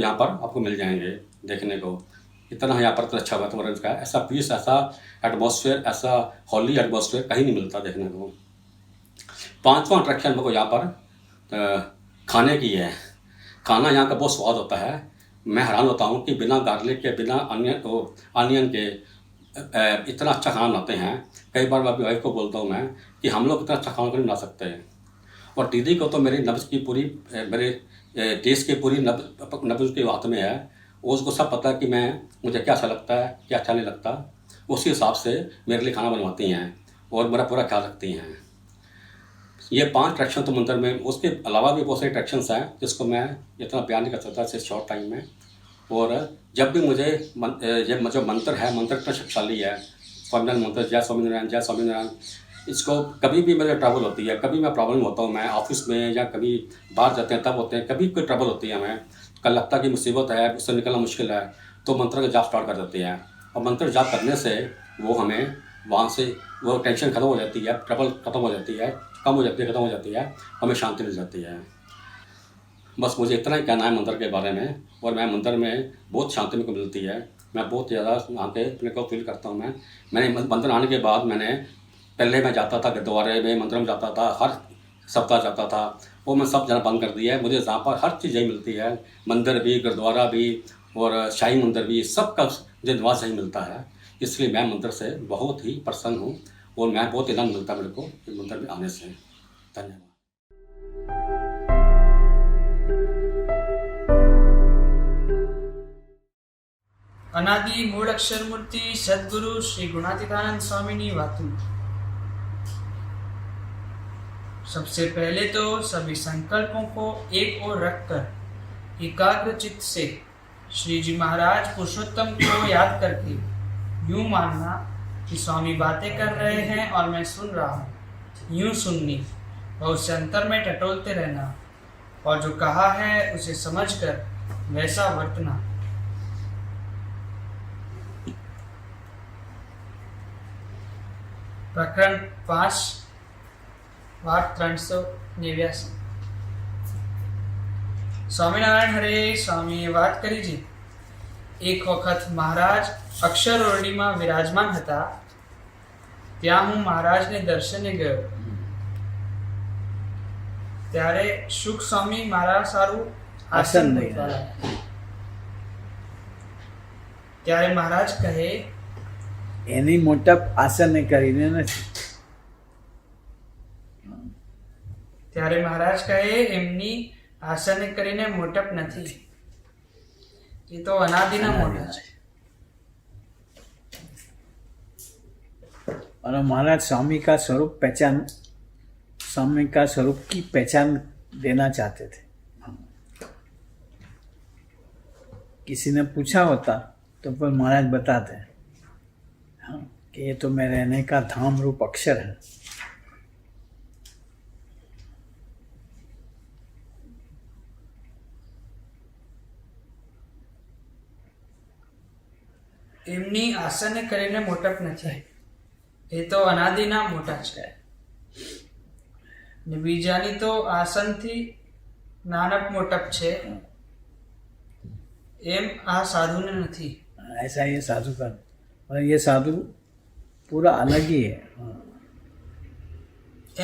यहाँ पर आपको मिल जाएंगे देखने को। इतना यहाँ पर इतना अच्छा वातावरण का है, ऐसा पीस, ऐसा एटमॉस्फेयर, ऐसा हॉली एटमॉस्फेयर कहीं नहीं मिलता देखने को। 5वां अट्रैक्शन मेरे को यहाँ पर खाने की है। खाना यहाँ का बहुत स्वाद होता है। मैं हैरान होता हूँ कि बिना गार्लिक के, बिना अनियन के इतना अच्छा खाना बनाते हैं। कई बार मैं अपनी वाइफ को बोलता हूँ मैं कि हम लोग इतना अच्छा खाना नहीं बना सकते। और दीदी को तो मेरी नब्ज़ की पूरी, मेरे टेस्ट की पूरी नब्ज़ के हाथ में है। उसको सब पता है कि मुझे क्या अच्छा लगता है, क्या अच्छा नहीं लगता। उसी हिसाब से मेरे लिए खाना बनवाती हैं और मेरा पूरा ख्याल रखती हैं। ये 5 अट्रैक्शन तो मंदिर में, उसके अलावा भी बहुत सारे अट्रैक्शंस हैं जिसको मैं इतना बयान नहीं कर सकता इस शॉर्ट टाइम में। और जब भी मुझे ये जो मंत्र है, मंत्र इतना शक्तिशाली है, स्वामीनारायण मंत्र, जय स्वामीनारायण, जय स्वामीनारायण। इसको कभी भी मेरे ट्रबल होती है, कभी मैं प्रॉब्लम होता हूँ, मैं ऑफिस में या कभी बाहर जाते हैं तब होते हैं, कभी कोई ट्रबल होती है, हमें कल लगता है कि मुसीबत है, उससे निकलना मुश्किल है, तो मंत्र का जाप स्टार्ट कर देते हैं। और मंत्र जाप करने से वो हमें वहाँ से वो टेंशन ख़त्म हो जाती है, ट्रबल ख़त्म हो जाती है, कम हो जाती है, ख़त्म हो जाती है, हमें शांति मिल जाती है। बस मुझे इतना ही कहना है मंदिर के बारे में। और मैं मंदिर में बहुत शांति मेरे को मिलती है। मैं बहुत ज़्यादा वहाँ पे अपने को फील करता हूँ। मैंने मंदिर आने के बाद पहले मैं जाता था गुरुद्वारे में, मंदिर में जाता था, हर सप्ताह जाता था, वो मैं सब जाना बंद कर दिया है। मुझे जहाँ पर हर चीज़ यही मिलती है, मंदिर भी, गुरुद्वारा भी और शाही मंदिर भी, सबका मुझे निवास यही मिलता है। इसलिए मैं मंदिर से बहुत ही प्रसन्न हूँ और मैं बहुत आनंद मिलता है मेरे को मंदिर में आने से। धन्यवाद। अनादि मूल अक्षर मूर्ति सद्गुरु श्री गुणातीतानंद स्वामी वातु। सबसे पहले तो सभी संकल्पों को एक ओर रखकर एकाग्र चित्त से श्री जी महाराज पुरुषोत्तम को याद करके यूं मानना कि स्वामी बातें कर रहे हैं और मैं सुन रहा हूँ। यूं सुननी और उसे अंतर में टटोलते रहना और जो कहा है उसे समझकर वैसा वर्तना। प्रकरण 5 वार्ड 389। સ્વામિનારાયણ હરે સ્વામીએ વાત કરી છે। એક વખત મહારાજ અક્ષર ઓરડીમાં વિરાજમાન હતા। ત્યાં હું મહારાજને દર્શને ગયો ત્યારે સુખ સ્વામી મારા સારું આસન મૂકવા લાગ્યા। ત્યારે મહારાજ કહે, એની મોટપ આસને કરીને નથી। ત્યારે મહારાજ કહે એમની આસને કરીને મોટપ નથી, એ તો અનાદિના મોટા છે। और महाराज स्वामी का स्वरूप पहचान, स्वामी का स्वरूप की पहचान देना चाहते थे। किसी ने पूछा होता तो फिर महाराज बताते हैं, हाँ, कि ये तो मेरे रहने का धाम रूप अक्षर है। એમની આસને કરીને મોટપ નથી, એ તો અનાદિના મોટા છે। ને બીજાની તો આસનથી નાનક મોટપ છે, એમ આ સાધુને નથી। ऐसा ये साधु का, और ये साधु पूरा अलग ही है।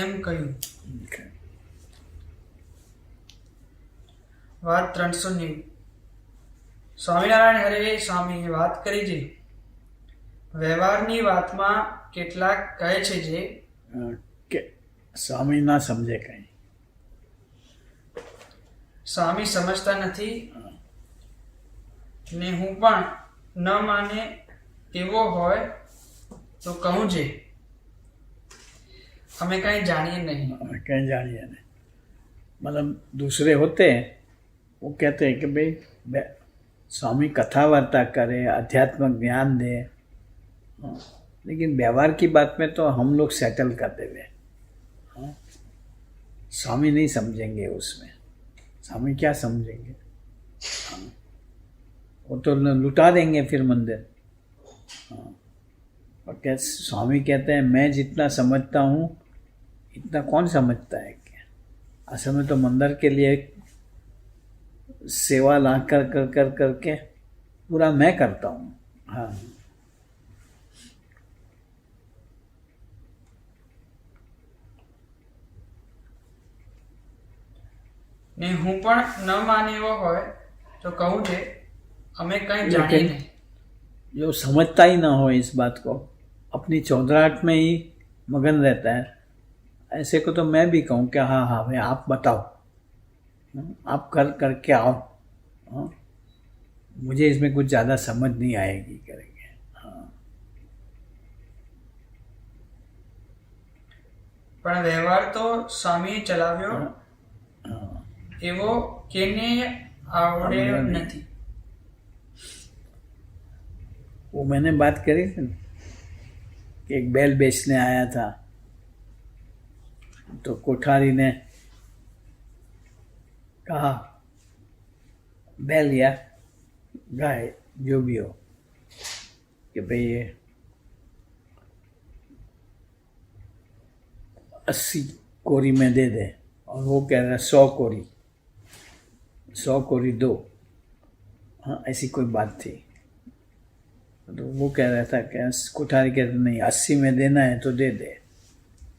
એમ કહ્યું। વાત 390। સ્વામિનારાયણ હરે સ્વામીએ વાત કરી છે। વ્યવહારની વાતમાં કેટલાક કહે છે જે કે સ્વામી ના સમજે કઈ, સ્વામી સમજતા નથી ને હું પણ ન માને તેવો હોય તો કહું છે અમે કઈ જાણીએ નહીં। कहीं जानिए नहीं। मतलब दूसरे होते हैं वो कहते हैं कि भाई स्वामी कथा वार्ता करे, आध्यात्मिक ज्ञान दे, हाँ, लेकिन व्यवहार की बात में तो हम लोग सेटल कर देवे। हाँ, स्वामी नहीं समझेंगे उसमें, स्वामी क्या समझेंगे? हाँ, वो तो लुटा देंगे फिर मंदिर। हाँ, और क्या स्वामी कहते हैं मैं जितना समझता हूँ इतना कौन समझता है? क्या असल में तो मंदिर के लिए सेवा ला कर करके पूरा मैं करता हूँ। हाँ, ને હું પણ ન માને એવો હોય તો કહું છે અમે કંઈ જાણીએ लेकिन નહીં। जो समझता ही ना हो इस बात को, अपनी चौधराहट में ही मगन रहता है, ऐसे को तो मैं भी कहूँ कि हाँ हाँ भाई आप बताओ, आप करके आओ, हाँ, मुझे इसमें कुछ ज़्यादा समझ नहीं आएगी करेंगे। हाँ, પણ વ્યવહાર તો સ્વામીએ ચલાવ્યો हाँ, એવો કેને આવડ્યો નથી। वो मैंने बात करी थी ना कि एक बैल बेचने आया था, तो कोठारी ने कहा बैल या गाय जो भी हो कि भाई ये 80 कोरी में दे दे, और वो कह रहा 100 कोरी, 100 कोरी दो। हाँ, ऐसी कोई बात थी। तो वो कह रहा था कि कोठारी कहते नहीं 80 में देना है तो दे दे।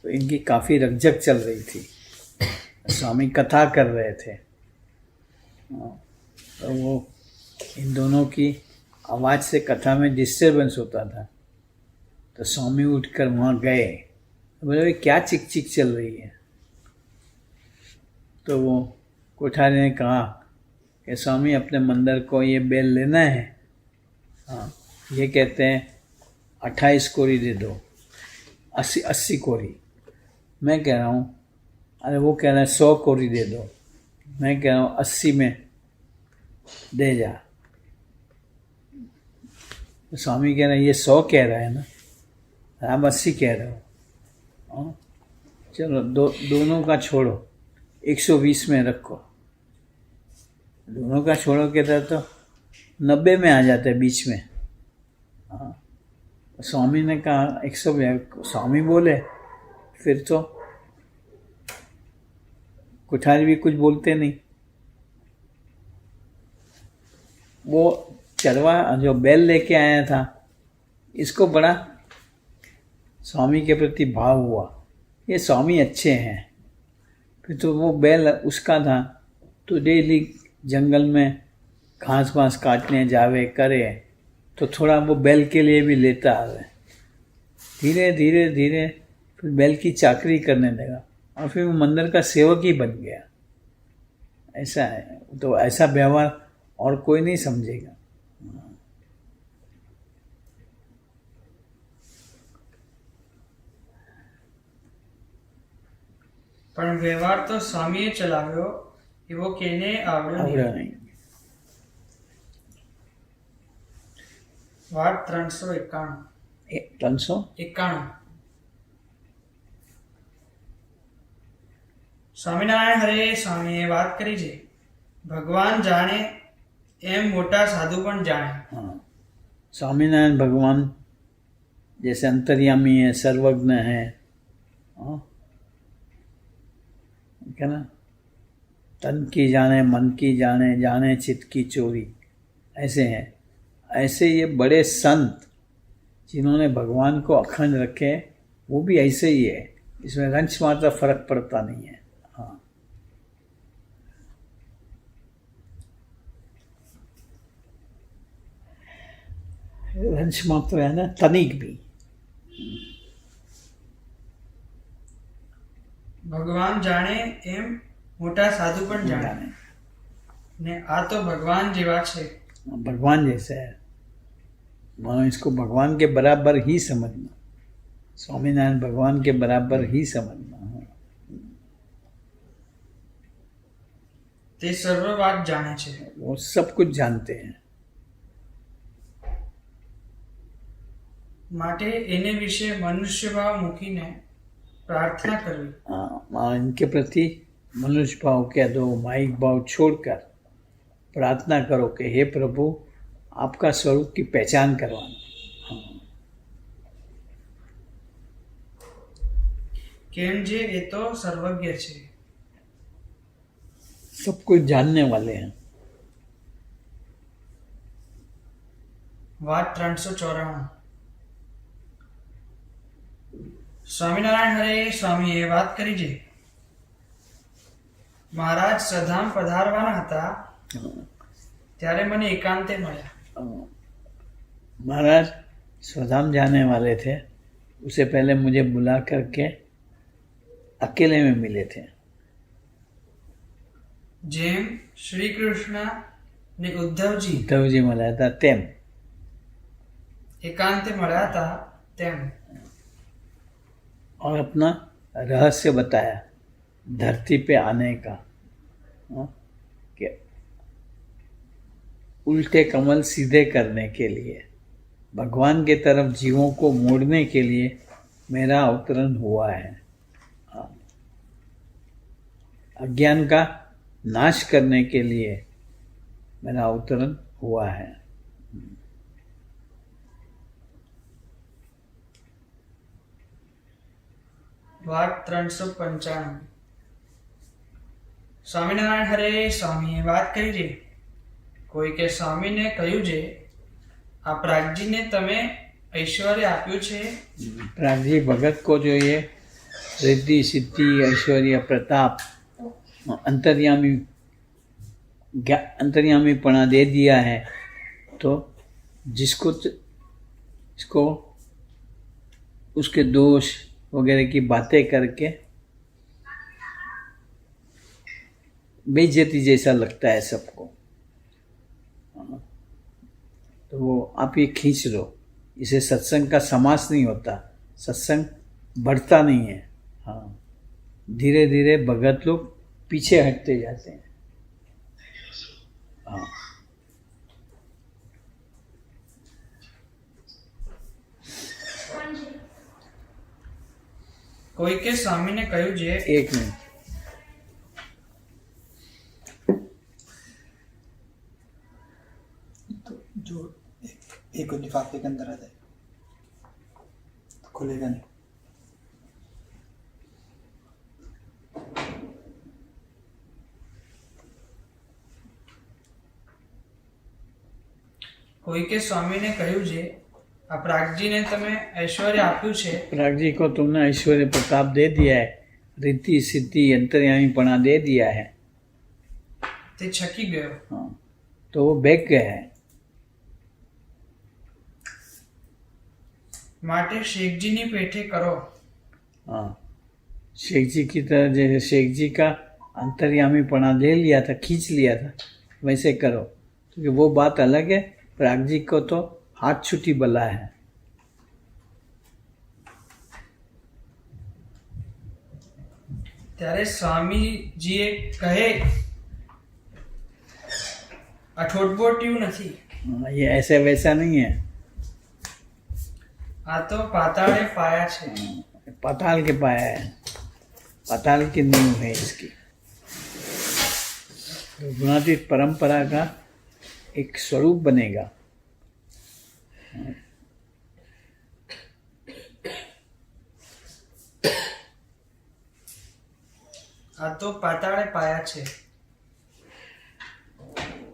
तो इनकी काफ़ी रकझक चल रही थी, स्वामी कथा कर रहे थे। तो वो इन दोनों की आवाज़ से कथा में डिस्टर्बेंस होता था। तो स्वामी उठकर वहाँ गए, बोले भाई क्या चिक चिक चल रही है। तो वो कोठारी ने कहा कि स्वामी अपने मंदिर को ये बैल लेना है, हाँ, ये कहते हैं 28 कोरी दे दो, 80 कोरी। मैं कह रहा हूँ अरे वो कह रहा है 100 कोरी दे दो, मैं कह रहा हूँ 80 में दे जा। तो स्वामी कह रहे हैं ये 100 कह रहा है ना, आप 80 कह रहे हो। हाँ, चलो दोनों का छोड़ो, 120 में रखो। दोनों का छोड़ो कहता तो 90 में आ जाता है बीच में। हाँ, स्वामी ने कहा 120। स्वामी बोले फिर तो कोठारी भी कुछ बोलते नहीं। वो चरवा जो बैल लेके आया था, इसको बड़ा स्वामी के प्रति भाव हुआ, ये स्वामी अच्छे हैं। फिर तो वो बैल उसका था, तो डेली जंगल में घास वास काटने जावे करे, तो थोड़ा वो बैल के लिए भी लेता आवे। धीरे धीरे धीरे फिर बैल की चाकरी करने लगा, और फिर वो मंदिर का सेवक ही बन गया। ऐसा है, तो ऐसा व्यवहार और कोई नहीं समझेगा। પણ વ્યવહાર તો સ્વામીએ ચલાવ્યો એવો કેને આવડ્યો आवड़ा નહીં। नहीं। વાત 391। 391। સ્વામિનારાયણ હરે સ્વામીએ વાત કરી છે, ભગવાન જાણે એમ મોટા સાધુ પણ જાણે। हाँ, स्वामीनारायण भगवान जैसे अंतर्यामी है, सर्वज्ञ है, हाँ, क्या ना, तन की जाने मन की जाने, जाने चित की चोरी, ऐसे हैं। ऐसे ये बड़े संत जिन्होंने भगवान को अखंड रखे, वो भी ऐसे ही है, इसमें रंच मात्र फर्क पड़ता नहीं है। हाँ, रंच मात्र है ना, तनिक भी। ભગવાન જાણે એમ મોટા સાધુ પણ જાણે, ને આ તો ભગવાન જેવા છે। भगवान जैसे है, मानो इसको भगवान के बराबर ही समझना, स्वामीनारायण भगवान के बराबर ही समझना। हाँ, તે સર્વ વાત જાણે છે। वो सब कुछ जानते हैं, માટે એને વિશે મનુષ્ય ભાવ મૂકીને प्रार्थना करवी। हाँ, इनके प्रति मनुष्य भाव कह दो, माइक भाव छोड़कर प्रार्थना करो कि हे प्रभु आपका स्वरूप की पहचान करवाना। हाँ, केम जे ये तो सर्वज्ञ छे, सब कुछ जानने वाले हैं। વાત 394 સ્વામિનારાયણ હરે સ્વામીએ વાત કરી છે મહારાજ સધામ પધારવાના હતા ત્યારે મને એકાંતે મળ્યા. महाराज स्वधाम जाने वाले थे, उससे पहले मुझे बुला करके अकेले में मिले थे. જેમ શ્રી કૃષ્ણ ને ઉદ્ધવજી उद्धव जी मिलाया था तेम. એકાંતે મળ્યા હતા તેમ. और अपना रहस्य बताया धरती पे आने का, कि उल्टे कमल सीधे करने के लिए, भगवान के तरफ जीवों को मोड़ने के लिए मेरा अवतरण हुआ है. अज्ञान का नाश करने के लिए मेरा अवतरण हुआ है. વાત 395 સ્વામિનારાયણ હરે સ્વામીએ વાત કરી છે કોઈકે સ્વામીને કહ્યું છે આ પ્રાગજીને તમે ઐશ્વર્ય આપ્યું છે. प्रागजी भगत को जो ये रिद्धि सिद्धि ऐश्वर्य प्रताप अंतर्यामीपना दे दिया है, तो इसको उसके दोष वगैरह की बातें करके बेइज्जती जैसा लगता है सबको, तो वो आप ये खींच लो. इसे सत्संग का समास नहीं होता, सत्संग बढ़ता नहीं है. हाँ, धीरे धीरे भगत लोग पीछे हटते जाते हैं. हाँ, કોઈકે સ્વામીને કહ્યું છે एक मिनट. तो जो एक लिफाफे के अंदर आ जाए तो खुलेगा नहीं. કોઈકે સ્વામીને કહ્યું છે આ પ્રાગજીને તમે ઐશ્વર્ય આપ્યું છે. प्राग जी को तुमने ऐश्वर्य प्रताप दे दिया है, रिद्धि सिद्धि अंतर्यामीपना दे दिया है. તે છકી ગયો. हाँ, तो वो बैठ गया है. માટે શેખજીની પેઠે કરો. हाँ, शेख जी की तरह जैसे शेख जी का अंतर्यामीपना ले लिया था, खींच लिया था, वैसे करो. क्योंकि वो बात अलग है, प्राग जी को तो हाथ छुट्टी बला है. ત્યારે સ્વામીજીએ કહે આ ઠોટબોટિયું નથી, हाँ, ये ऐसे वैसा नहीं है. આ તો પાતાળે પાયા છે. पाताल के पाया है, पाताल की नींव है इसकी. तो गुणातीत परंपरा का एक स्वरूप बनेगा. આ તો પાતાળે પાયા છે.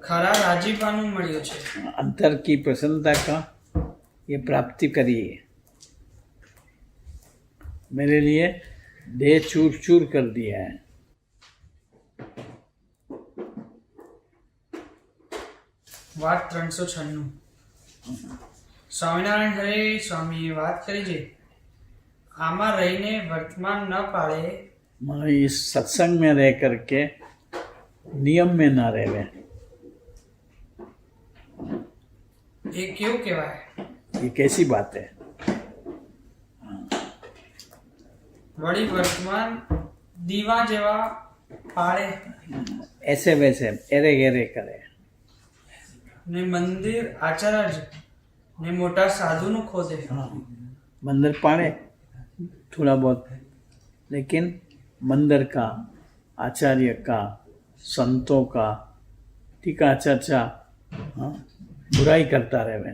ખરા રાજીપાનું મળ્યો છે. अंतर की प्रसन्नता का ये प्राप्ति करिए. मेरे लिए देह चूर चूर कर दिया है. વાત 396 સ્વામિનારાયણ હરે સ્વામીએ વાત કરી છે આમાં રહીને વર્તમાન ન પાળે मैं इस सत्संग में रह करके नियम में ना रहे. એ કેવું કહેવાય? ये कैसी बात है? વળી વર્તમાન દીવા જેવા પાળે ऐसे वैसे एरे गेरे करे. ને મંદિર આચાર્ય ને મોટા સાધુનું ખોદે. हाँ, मंदिर पाड़े थोड़ा बहुत, लेकिन मंदिर का, आचार्य का, संतों का टीका चर्चा, हाँ, बुराई करता रहे.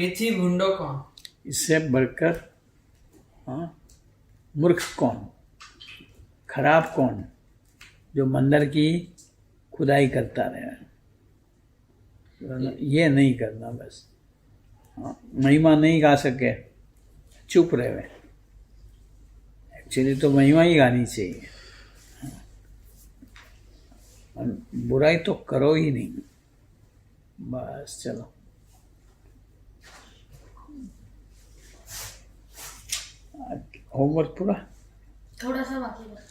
એથી ભૂંડો કોણ? इससे बढ़कर हाँ, मूर्ख कौन, खराब कौन, जो मंदिर की खुदाई करता रहे. ये नहीं करना बस। हाँ, महिमा नहीं गा सके चुप रहे। एक्चुअली तो महिमा ही गानी चाहिए। हाँ, बुराई तो करो ही नहीं बस। चलो होमवर्क पूरा थोड़ा सा बाकी है।